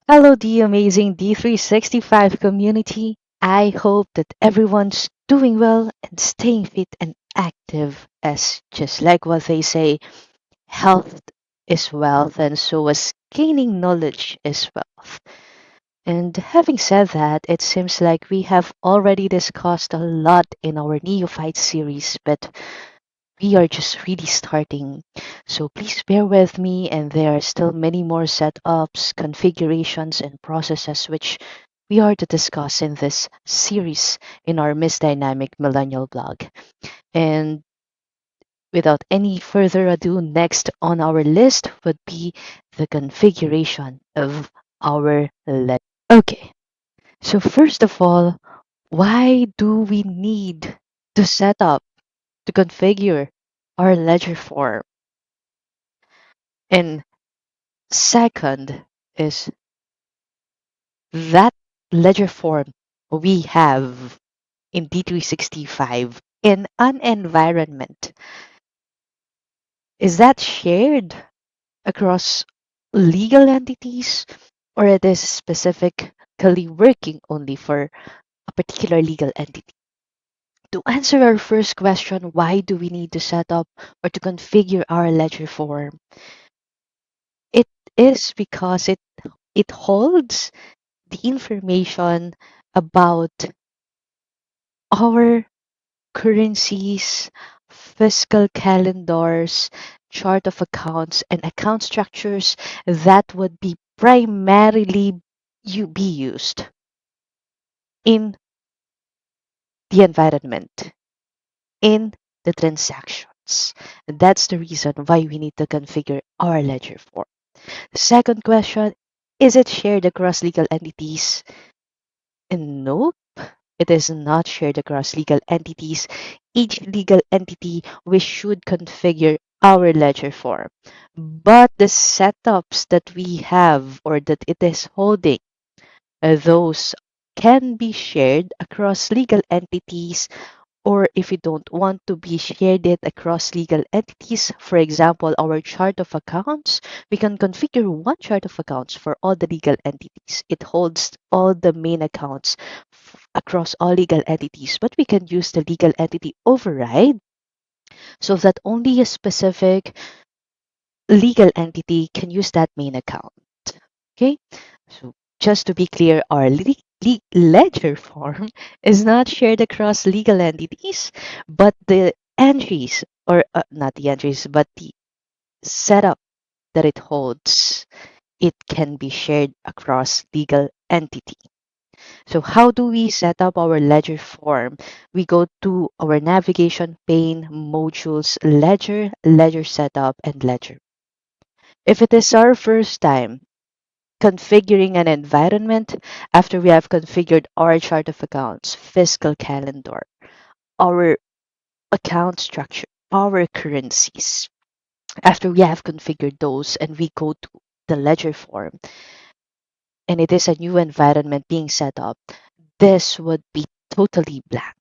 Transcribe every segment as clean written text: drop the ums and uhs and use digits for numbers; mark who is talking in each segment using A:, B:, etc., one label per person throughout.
A: Hello, the amazing D365 community. I hope that everyone's doing well and staying fit and active, as just like what they say, health is wealth, and so as gaining knowledge is wealth. And having said that, it seems like we have already discussed a lot in our Neophyte series, but we are just really starting. So please bear with me, and there are still many more setups, configurations, and processes which we are to discuss in this series in our Miss Dynamic Millennial blog. And without any further ado, next on our list would be the configuration of our ledger. Okay, so first of all, why do we need to set up, to configure our ledger form? And second is that ledger form we have in D365 in an environment. Is that shared across legal entities, or it is specifically working only for a particular legal entity? To answer our first question, why do we need to set up or to configure our ledger form? It is because it holds the information about our currencies, fiscal calendars, chart of accounts, and account structures that would be primarily be used in the environment, in the transactions. That's the reason why we need to configure our ledger form. The second question, is it shared across legal entities? And no, it is not shared across legal entities. Each legal entity we should configure our ledger for. But the setups that we have or that it is holding, those can be shared across legal entities, or if you don't want to be shared it across legal entities, for example, our chart of accounts, we can configure one chart of accounts for all the legal entities. It holds all the main accounts across all legal entities, but we can use the legal entity override so that only a specific legal entity can use that main account. Okay, so just to be clear, our ledger form is not shared across legal entities, but the entries, or not the entries, but the setup that it holds, it can be shared across legal entity. So how do we set up our ledger form? We go to our navigation pane, modules, ledger, ledger setup, and ledger. If it is our first time configuring an environment, after we have configured our chart of accounts, fiscal calendar, our account structure, our currencies, after we have configured those and we go to the ledger form and it is a new environment being set up, this would be totally blank.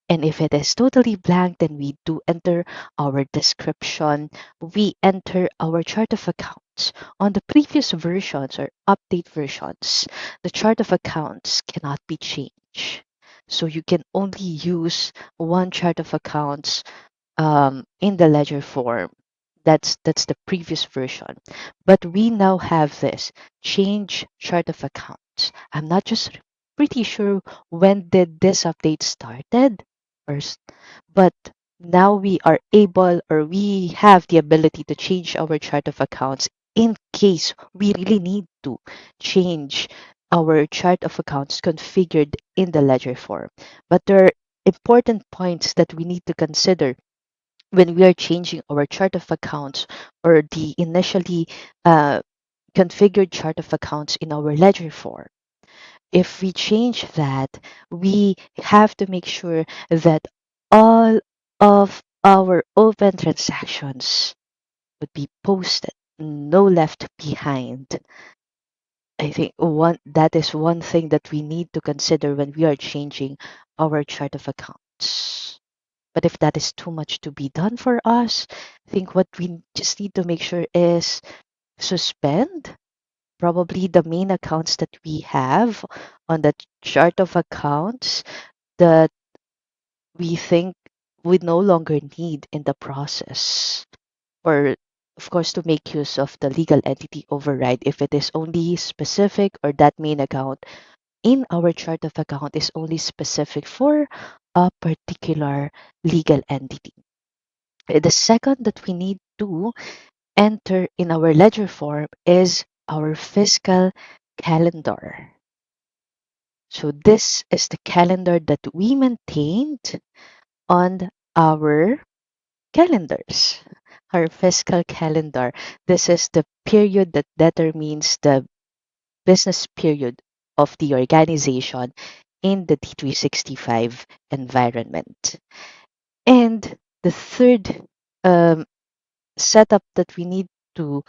A: And if it is totally blank, then we do enter our description. We enter our chart of accounts. On the previous versions or update versions, the chart of accounts cannot be changed. So you can only use one chart of accounts in the ledger form. That's the previous version. But we now have this change chart of accounts. I'm not just pretty sure when did this update started first, but now we are able or we have the ability to change our chart of accounts in case we really need to change our chart of accounts configured in the ledger form. But there are important points that we need to consider when we are changing our chart of accounts or the initially uh, configured chart of accounts in our ledger form. If we change that, we have to make sure that all of our open transactions would be posted, no left behind. I think one that is one thing that we need to consider when we are changing our chart of accounts. But if that is too much to be done for us, I think what we just need to make sure is suspend probably the main accounts that we have on the chart of accounts that we think we no longer need in the process, or of course to make use of the legal entity override if it is only specific, or that main account in our chart of account is only specific for a particular legal entity. The second that we need to enter in our ledger form is our fiscal calendar. So this is the calendar that we maintained on our calendars, our fiscal calendar. This is the period that determines the business period of the organization in the D365 environment. And the third um, setup that we need to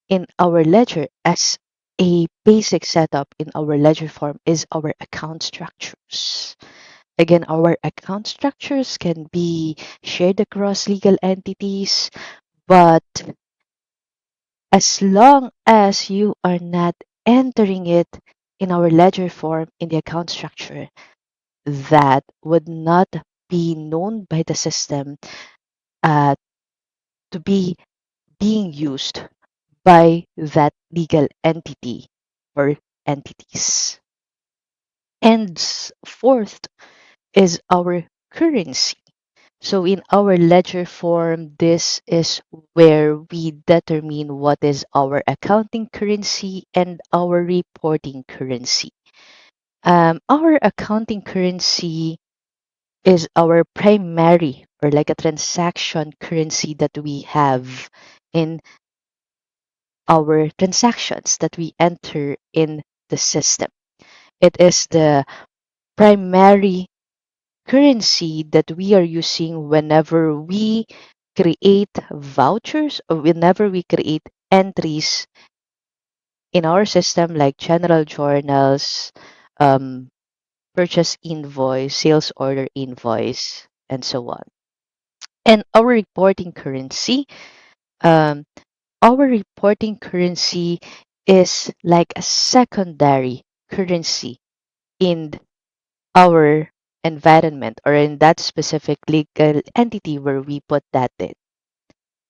A: in our ledger as a basic setup in our ledger form is our account structures. Again, our account structures can be shared across legal entities, but as long as you are not entering it in our ledger form in the account structure, that would not be known by the system uh, to be being used by that legal entity or entities. And fourth is our currency. So in our ledger form, this is where we determine what is our accounting currency and our reporting currency. Our accounting currency is our primary or like a transaction currency that we have in our transactions that we enter in the system. It is the primary currency that we are using whenever we create vouchers or whenever we create entries in our system like general journals, um, purchase invoice, sales order invoice, and so on. And um, our reporting currency is like a secondary currency in our environment or in that specific legal entity where we put that in.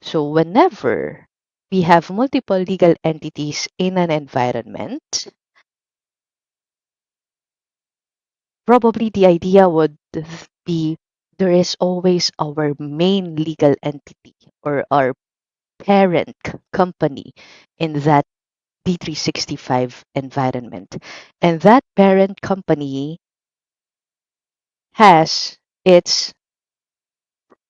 A: So whenever we have multiple legal entities in an environment, probably the idea would be there is always our main legal entity or our parent company in that D365 environment. And that parent company has its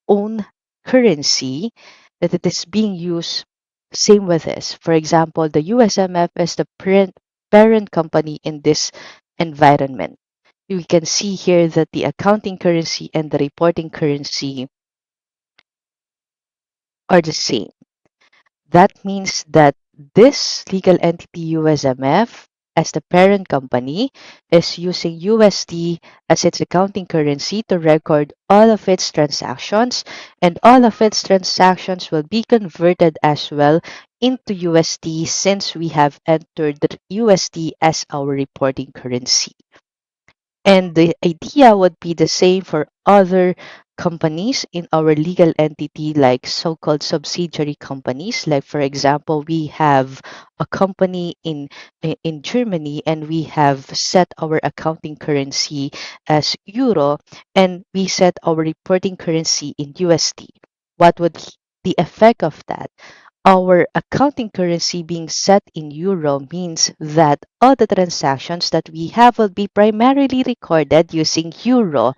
A: own currency that it is being used. Same with this. For example, the USMF is the parent company in this environment. We can see here that the accounting currency and the reporting currency are the same. That means that this legal entity USMF as the parent company is using USD as its accounting currency to record all of its transactions, and all of its transactions will be converted as well into USD since we have entered the USD as our reporting currency. And the idea would be the same for other companies in our legal entity, like so called subsidiary companies. Like, for example, we have a company in Germany and we have set our accounting currency as euro and we set our reporting currency in USD. What would the effect of that? Our accounting currency being set in euro means that all the transactions that we have will be primarily recorded using euro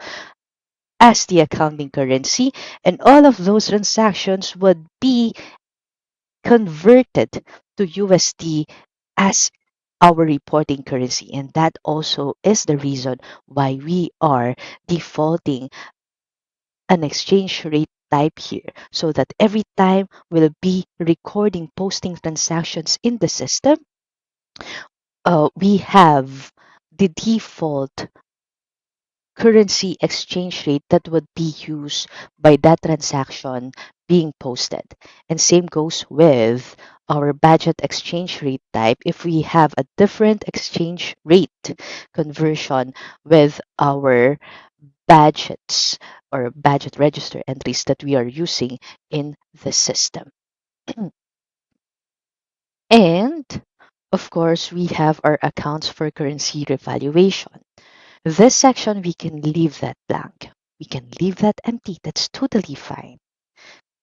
A: as the accounting currency, and all of those transactions would be converted to USD as our reporting currency. And that also is the reason why we are defaulting an exchange rate type here so that every time we'll be recording posting transactions in the system, we have the default currency exchange rate that would be used by that transaction being posted. And same goes with our budget exchange rate type if we have a different exchange rate conversion with our budgets or budget register entries that we are using in the system. And of course, we have our accounts for currency revaluation. This section, we can leave that blank. We can leave that empty. That's totally fine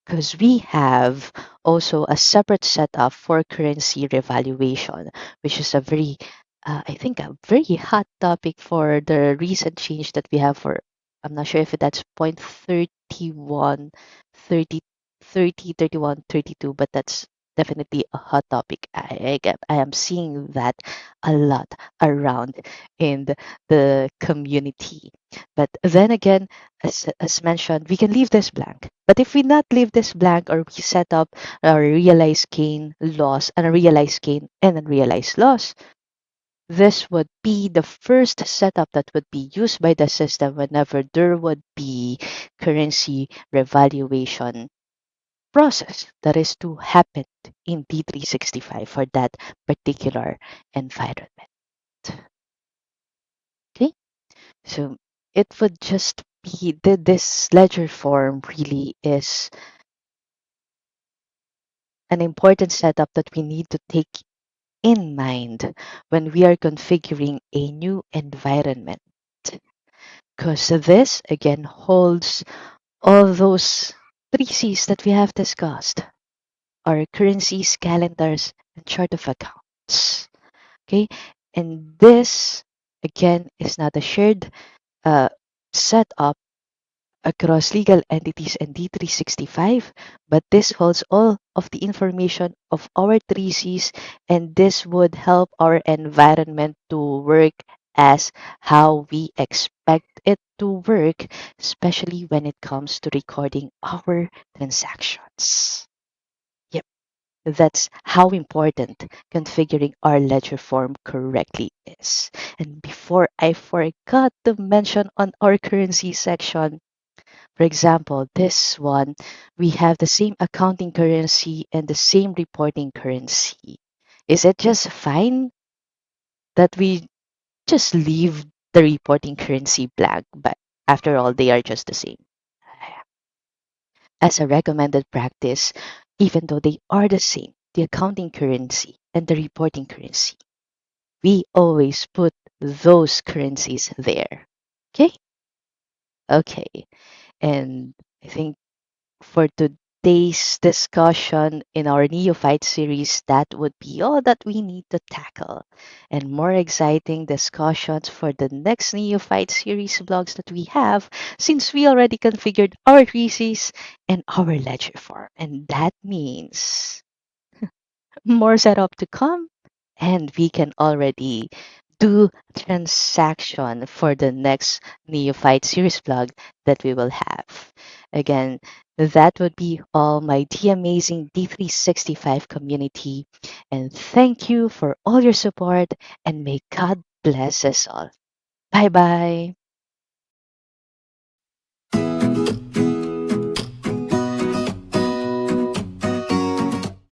A: because we have also a separate setup for currency revaluation, which is a very, I think, a very hot topic for the recent change that we have for, I'm not sure if that's point 31, 30, 30, 31, 32, but that's definitely a hot topic. I am seeing that a lot around in the community. But then again, as mentioned, we can leave this blank. But if we not leave this blank or we set up a realized gain loss and a realized gain and unrealized loss, this would be the first setup that would be used by the system whenever there would be currency revaluation process that is to happen in D365 for that particular environment. Okay, so it would just be this ledger form really is an important setup that we need to take in mind when we are configuring a new environment. Because this again holds all those three C's that we have discussed, our currencies, calendars, and chart of accounts. Okay, and this again is not a shared setup across legal entities and D365, but this holds all of the information of our 3Cs, and this would help our environment to work as how we expect it to work, especially when it comes to recording our transactions. Yep, that's how important configuring our ledger form correctly is. And before I forgot to mention on our currency section, for example, this one, we have the same accounting currency and the same reporting currency. Is it just fine that we just leave the reporting currency blank? But after all, they are just the same. As a recommended practice, even though they are the same, the accounting currency and the reporting currency, we always put those currencies there. Okay? Okay. And I think for today's discussion in our Neophyte series, that would be all that we need to tackle. And more exciting discussions for the next Neophyte series vlogs that we have, since we already configured our thesis and our ledger form. And that means more setup to come, and we can already do transaction for the next Neophyte series vlog that we will have. Again, that would be all my amazing D365 community. And thank you for all your support, and may God bless us all. Bye bye.